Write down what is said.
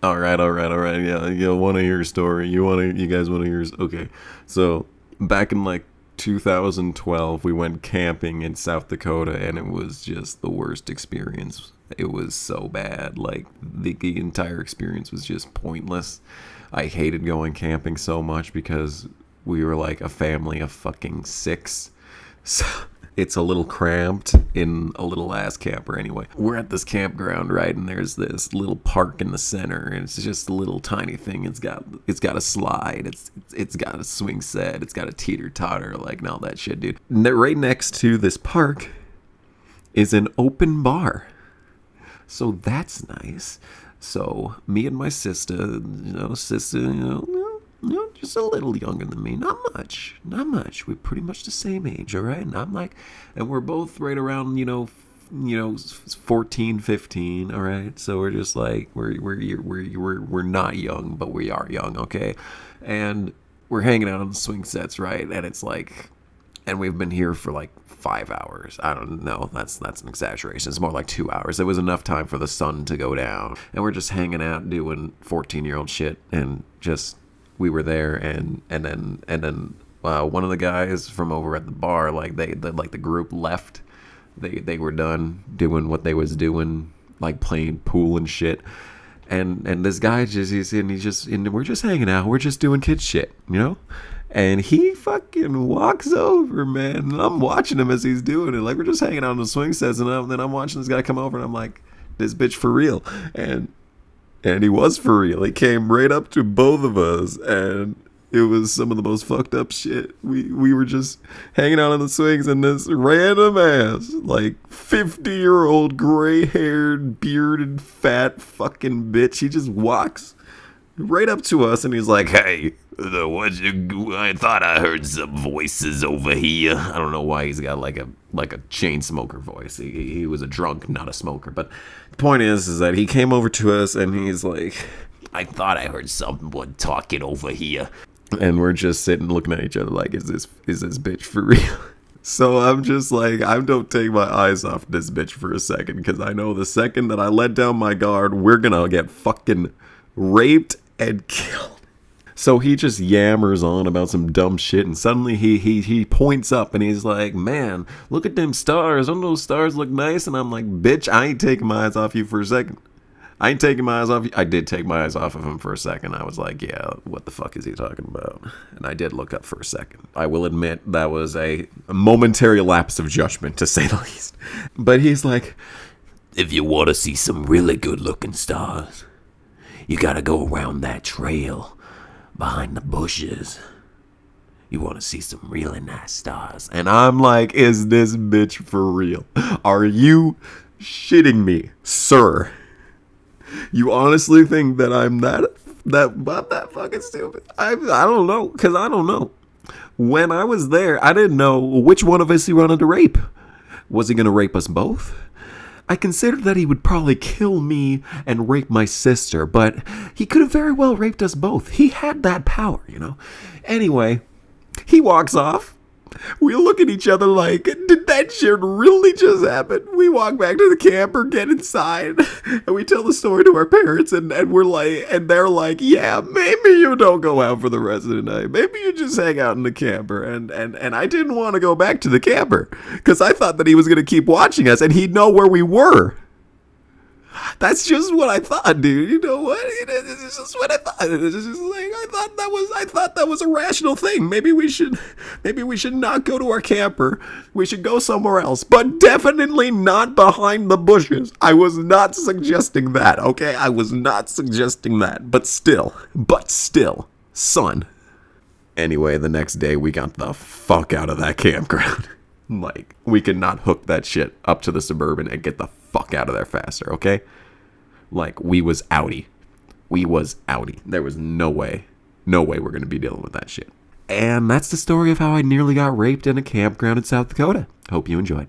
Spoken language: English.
All right, all right, all right. Yeah, you want to hear a story? You guys want to hear? Okay, so back in like 2012, we went camping in South Dakota, and it was just the worst experience. It was so bad. Like the entire experience was just pointless. I hated going camping so much because we were like a family of fucking six. So it's a little cramped in a little ass camper anyway. We're at this campground, right? And there's this little park in the center, and it's just a little tiny thing. It's got a slide. It's got a swing set. It's got a teeter totter, like and all that shit, dude. And right next to this park is an open bar. So that's nice. So me and my sister, just a little younger than me. Not much. We're pretty much the same age, all right? And I'm like, and we're both right around, 14, 15, all right? So we're just like, we're not young, but we are young, okay? And we're hanging out on the swing sets, right? And it's like, and we've been here for like 5 hours. I don't know. That's an exaggeration. It's more like 2 hours. It was enough time for the sun to go down. And we're just hanging out doing 14-year-old shit, and just we were there, and then one of the guys from over at the bar, like the group left. They were done doing what they was doing, like playing pool and shit. And this guy we're just hanging out. We're just doing kid shit, And he fucking walks over, man. And I'm watching him as he's doing it. Like, we're just hanging out on the swing sets, and then I'm watching this guy come over, and I'm like, this bitch for real. And he was for real. He came right up to both of us, and it was some of the most fucked up shit. We were just hanging out on the swings, and this random ass, like 50-year-old gray-haired, bearded, fat fucking bitch, he just walks right up to us, and he's like, hey, I thought I heard some voices over here. I don't know why he's got like a chain smoker voice. He was a drunk, not a smoker. But the point is that he came over to us, and he's like, I thought I heard someone talking over here. And we're just sitting looking at each other like, is this bitch for real? So I'm just like, I don't take my eyes off this bitch for a second, because I know the second that I let down my guard, we're gonna get fucking raped and killed. So he just yammers on about some dumb shit, and suddenly he points up, and he's like, man, look at them stars. Don't those stars look nice? And I'm like, bitch, I ain't taking my eyes off you for a second. I ain't taking my eyes off you. I did take my eyes off of him for a second. I was like, yeah, what the fuck is he talking about? And I did look up for a second. I will admit that was a momentary lapse of judgment, to say the least. But he's like, if you want to see some really good looking stars, you gotta go around that trail behind the bushes. You want to see some really nice stars. And I'm like, is this bitch for real? Are you shitting me, sir? You honestly think that I'm that fucking stupid? I don't know, because I don't know. When I was there, I didn't know which one of us he wanted to rape. Was he going to rape us both? I considered that he would probably kill me and rape my sister, but he could have very well raped us both. He had that power, Anyway, he walks off. We look at each other like, did that shit really just happen? We walk back to the camper, get inside, and we tell the story to our parents, and we're like, and they're like, yeah, maybe you don't go out for the rest of the night. Maybe you just hang out in the camper. And I didn't want to go back to the camper, because I thought that he was going to keep watching us, and he'd know where we were. That's just what I thought, dude. You know what? It's just what I thought. It's just like, I thought that was a rational thing. Maybe we should not go to our camper. We should go somewhere else, but definitely not behind the bushes. I was not suggesting that, okay? I was not suggesting that, but still, son. Anyway, the next day we got the fuck out of that campground. Like, we could not hook that shit up to the Suburban and get the fuck out of there faster, okay? Like, we was outie. There was no way we're going to be dealing with that shit. And that's the story of how I nearly got raped in a campground in South Dakota. Hope you enjoyed.